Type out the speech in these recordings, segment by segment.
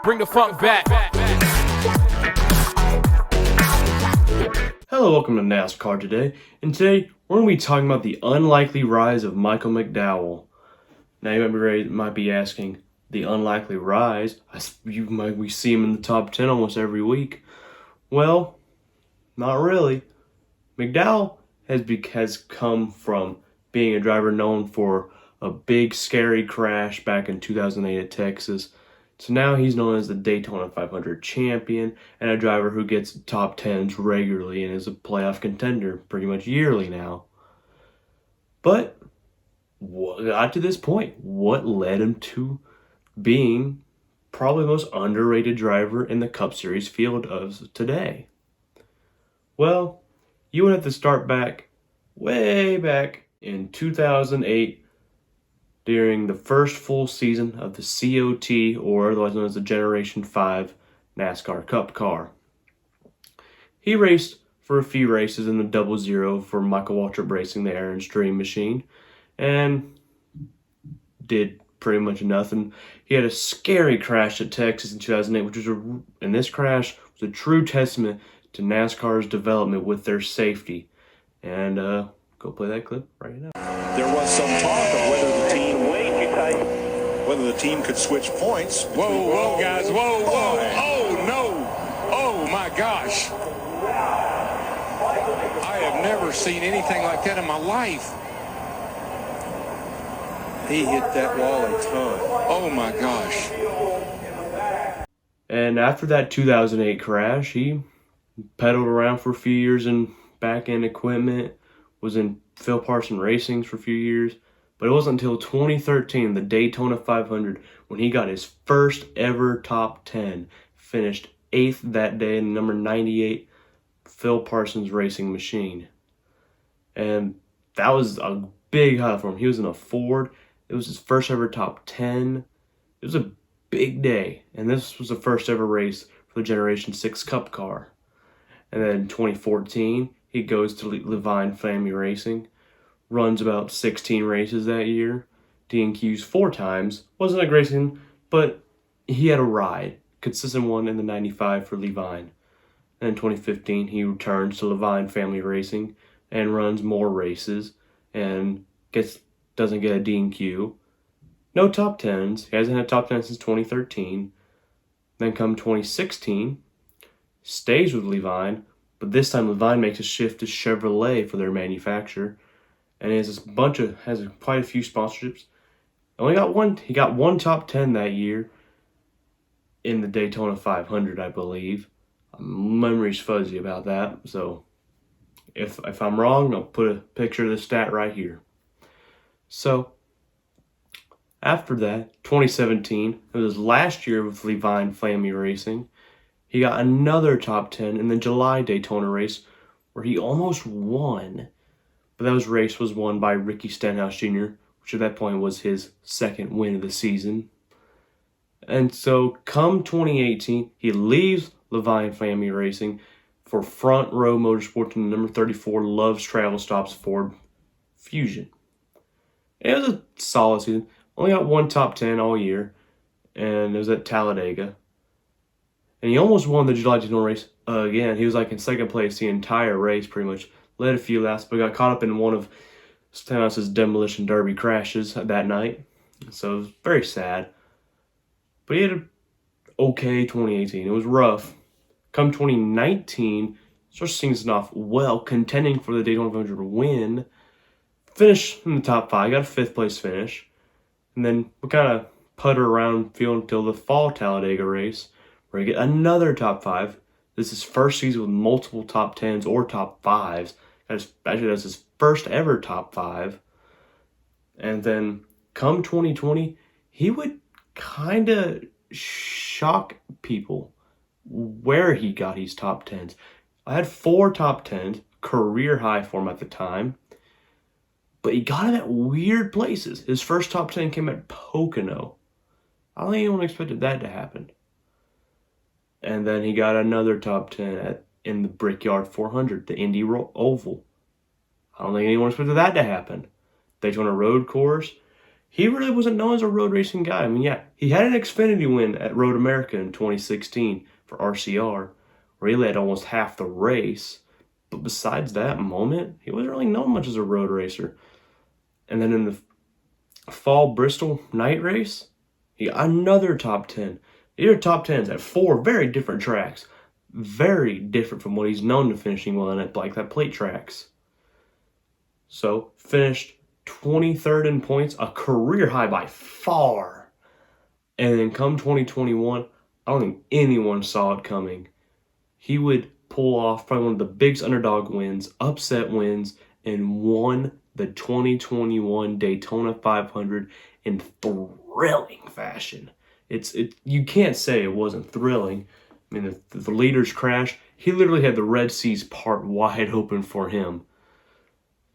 Bring the funk back. Hello, welcome to NASCAR Today, and today we're going to be talking about the unlikely rise of Michael McDowell. Now you might be asking, the unlikely rise? We see him in the top 10 almost every week. Well, not really. McDowell has come from being a driver known for a big scary crash back in 2008 at Texas. So now he's known as the Daytona 500 champion and a driver who gets top 10s regularly and is a playoff contender pretty much yearly now. But what got to this point? What led him to being probably the most underrated driver in the Cup Series field of today? Well, you would have to start way back in 2008 during the first full season of the COT, or otherwise known as the Generation 5 NASCAR Cup car. He raced for a few races in the 00 for Michael Waltrip Racing, the Aaron's Dream Machine, and did pretty much nothing. He had a scary crash at Texas in 2008, and this crash was a true testament to NASCAR's development with their safety. And go play that clip right now. There was some talk of whether the team could switch points. Whoa, guys, whoa. Oh, no. Oh, my gosh. I have never seen anything like that in my life. He hit that wall a ton. Oh, my gosh. And after that 2008 crash, he pedaled around for a few years in back-end equipment, was in Phil Parson Racings for a few years. But it wasn't until 2013, the Daytona 500, when he got his first ever top 10, finished 8th that day in the number 98 Phil Parsons Racing Machine. And that was a big highlight for him. He was in a Ford. It was his first ever top 10. It was a big day. And this was the first ever race for the Generation 6 Cup car. And then in 2014, he goes to Levine Family Racing. Runs about 16 races that year, DNQs 4 times. Wasn't a great season, but he had a ride. Consistent one in the 95 for Levine. And in 2015, he returns to Levine Family Racing and runs more races and doesn't get a DNQ. No top 10s. He hasn't had top 10 since 2013. Then come 2016, stays with Levine, but this time Levine makes a shift to Chevrolet for their manufacturer. And he has quite a few sponsorships. He got one top 10 that year in the Daytona 500, I believe. My memory's fuzzy about that, so if I'm wrong, I'll put a picture of the stat right here. So after that, 2017, it was his last year with Levine Family Racing. He got another top 10 in the July Daytona race, where he almost won. But that race was won by Ricky Stenhouse Jr., which at that point was his second win of the season. And so come 2018, he leaves Levine Family Racing for Front Row Motorsports in the number 34 Love's Travel Stops Ford Fusion. It was a solid season. Only got one top 10 all year, and it was at Talladega. And he almost won the July Daytona race again. He was like in second place the entire race pretty much. Led a few laps, but got caught up in one of Stenhouse's demolition derby crashes that night. So it was very sad. But he had an okay 2018. It was rough. Come 2019, starts things off well, contending for the Daytona 500 win. Finished in the top 5, got a 5th place finish. And then we kind of putter around field until the fall Talladega race, where he get another top 5. This is his first season with multiple top 10s or top 5s. Actually, that's his first ever top 5. And then come 2020, he would kind of shock people where he got his top 10s. I had 4 top 10s, career high for him at the time. But he got it at weird places. His first top 10 came at Pocono. I don't think anyone expected that to happen. And then he got another top 10 in the Brickyard 400, the Indy Oval. I don't think anyone expected that to happen. Daytona Road Course. he really wasn't known as a road racing guy. I mean, yeah, he had an Xfinity win at Road America in 2016 for RCR, where he led almost half the race. But besides that moment, he wasn't really known much as a road racer. And then in the fall Bristol night race, he got another top 10. These are top 10s at 4 very different tracks. Very different from what he's known to finishing well in at like that plate tracks. So, finished 23rd in points, a career high by far. And then come 2021, I don't think anyone saw it coming. He would pull off probably one of the biggest underdog wins, upset wins, and won the 2021 Daytona 500 in thrilling fashion. You can't say it wasn't thrilling. I mean, the leaders crashed. He literally had the Red Seas part wide open for him.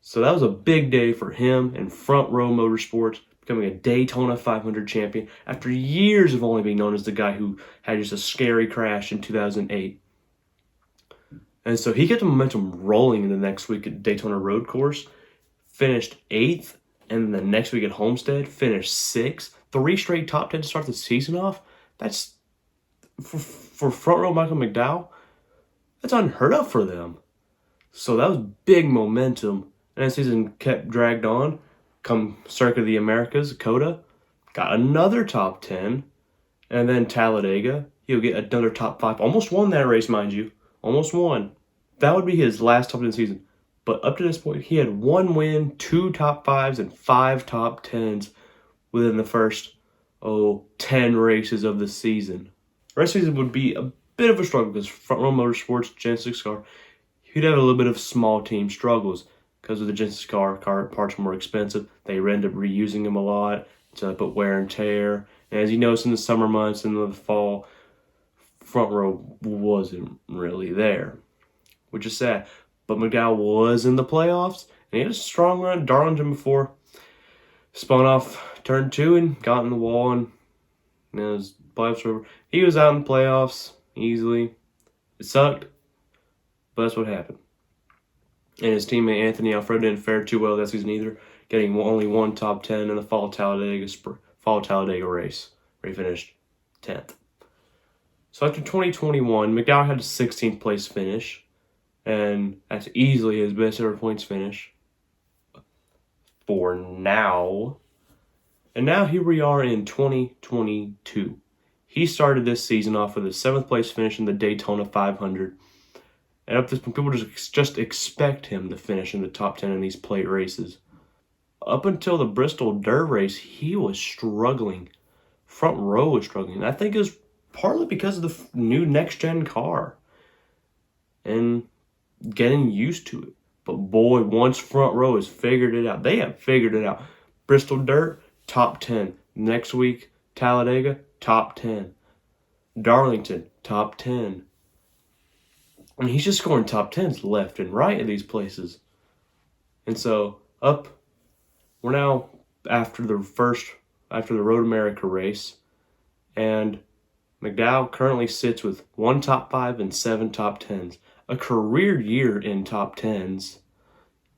So that was a big day for him and Front Row Motorsports, becoming a Daytona 500 champion after years of only being known as the guy who had just a scary crash in 2008. And so he got the momentum rolling in the next week at Daytona Road Course, finished 8th, and the next week at Homestead, finished 6th. 3 straight top 10 to start the season off. That's, for Front Row Michael McDowell, that's unheard of for them. So that was big momentum. And the season kept dragged on. Come Circuit of the Americas, Coda, got another top 10. And then Talladega, he'll get another top 5. Almost won that race, mind you. Almost won. That would be his last top 10 season. But up to this point, he had 1 win, 2 top 5s, and 5 top 10s within the first, 10 races of the season. The rest of the season would be a bit of a struggle because Front Row Motorsports, Genesis car, he'd have a little bit of small team struggles because of the Genesis car parts were more expensive. They end up reusing them a lot to put wear and tear. And as you notice in the summer months and the fall, Front Row wasn't really there, which is sad. But McDowell was in the playoffs, and he had a strong run at Darlington before spun off turn 2 and got in the wall, and his playoffs were over. He was out in the playoffs easily. It sucked, but that's what happened. And his teammate Anthony Alfredo didn't fare too well that season either, getting only 1 top 10 in the fall Talladega race, where he finished 10th. So after 2021, McDowell had a 16th place finish, and that's easily his best ever points finish for now. And now here we are in 2022. He started this season off with a 7th place finish in the Daytona 500. And up to this point, people just expect him to finish in the top 10 in these plate races. Up until the Bristol Dirt race, he was struggling. Front Row was struggling. And I think it was partly because of the new next-gen car and getting used to it. But boy, once Front Row has figured it out, they have figured it out. Bristol Dirt, top 10. Next week, Talladega, top 10. Darlington, top 10. And he's just scoring top 10s left and right at these places. And so, we're now after the Road America race, and McDowell currently sits with 1 top 5 and 7 top 10s. A career year in top 10s,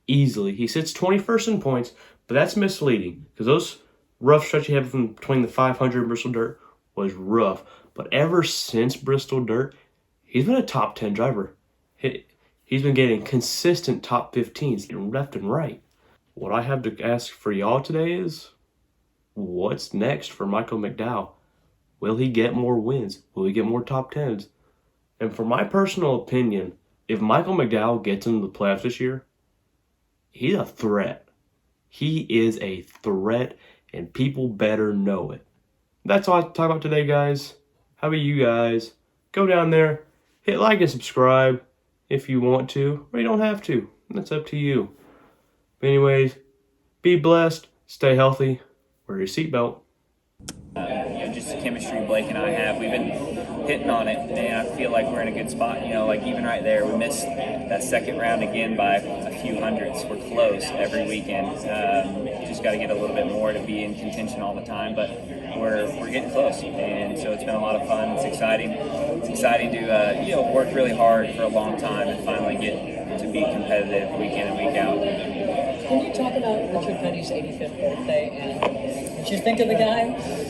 easily. He sits 21st in points, but that's misleading because those rough stretch he had from between the 500 and Bristol Dirt was rough. But ever since Bristol Dirt, he's been a top 10 driver. He's been getting consistent top 15s left and right. What I have to ask for y'all today is, what's next for Michael McDowell? Will he get more wins? Will he get more top 10s? And for my personal opinion, if Michael McDowell gets into the playoffs this year, he's a threat. He is a threat, and people better know it. That's all I have to talk about today, guys. How about you guys? Go down there, hit like and subscribe if you want to, or you don't have to. That's up to you. But anyways, be blessed, stay healthy, wear your seatbelt. Just the chemistry Blake and I have, we've been hitting on it, and I feel like we're in a good spot. Like even right there, we missed that second round again by a few hundredths. We're close every weekend. Just got to get a little bit more to be in contention all the time, but we're getting close, and so it's been a lot of fun. It's exciting. It's exciting to work really hard for a long time and finally get to be competitive week in and week out. Can you talk about Richard Petty's 85th birthday and Did you think of the guy?